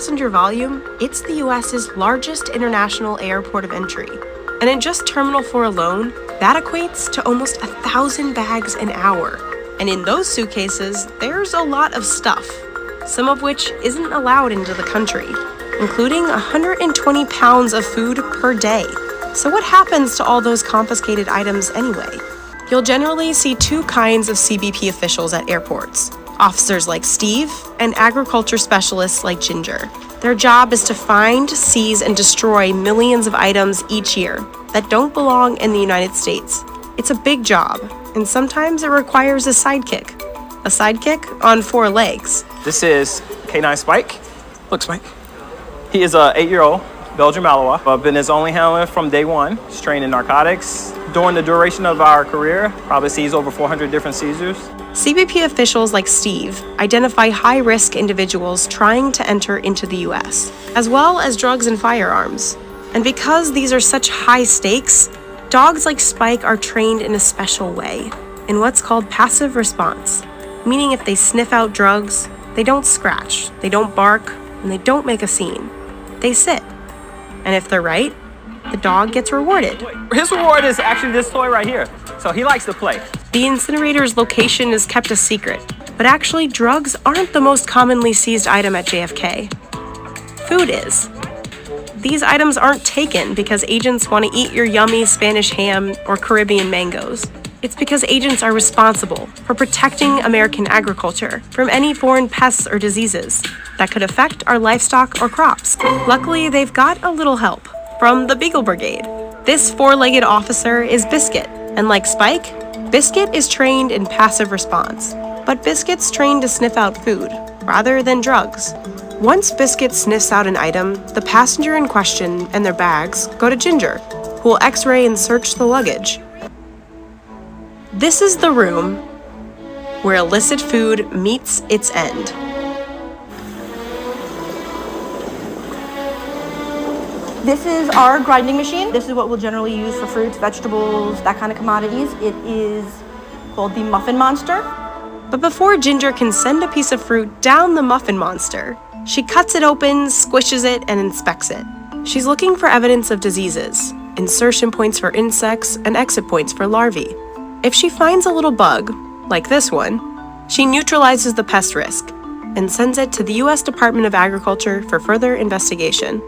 passenger volume, it's the US's largest international airport of entry. And in just Terminal 4 alone, that equates to almost 1,000 bags an hour. And in those suitcases, there's a lot of stuff, some of which isn't allowed into the country, including 120 pounds of food per day. So what happens to all those confiscated items anyway? You'll generally see two kinds of CBP officials at airports: officers like Steve and agriculture specialists like Ginger. Their job is to find, seize, and destroy millions of items each year that don't belong in the United States. It's a big job, and sometimes it requires a sidekick. A sidekick on 4 legs. This is K9 Spike. Look, Spike. He is an 8-year-old Belgian Malinois. I've been his only handler from day one. He's trained in narcotics. During the duration of our career, probably seized over 400 different seizures. CBP officials like Steve identify high-risk individuals trying to enter into the U.S., as well as drugs and firearms. And because these are such high stakes, dogs like Spike are trained in a special way, in what's called passive response, meaning if they sniff out drugs, they don't scratch, they don't bark, and they don't make a scene. They sit. And if they're right, the dog gets rewarded. His reward is actually this toy right here. So he likes to play. The incinerator's location is kept a secret, but actually drugs aren't the most commonly seized item at JFK. Food is. These items aren't taken because agents want to eat your yummy Spanish ham or Caribbean mangoes. It's because agents are responsible for protecting American agriculture from any foreign pests or diseases that could affect our livestock or crops. Luckily, they've got a little help from the Beagle Brigade. This 4-legged officer is Biscuit, and like Spike, Biscuit is trained in passive response, but Biscuit's trained to sniff out food rather than drugs. Once Biscuit sniffs out an item, the passenger in question and their bags go to Ginger, who will x-ray and search the luggage. This is the room where illicit food meets its end. This is our grinding machine. This is what we'll generally use for fruits, vegetables, that kind of commodities. It is called the Muffin Monster. But before Ginger can send a piece of fruit down the Muffin Monster, she cuts it open, squishes it, and inspects it. She's looking for evidence of diseases, insertion points for insects, and exit points for larvae. If she finds a little bug, like this one, she neutralizes the pest risk and sends it to the U.S. Department of Agriculture for further investigation.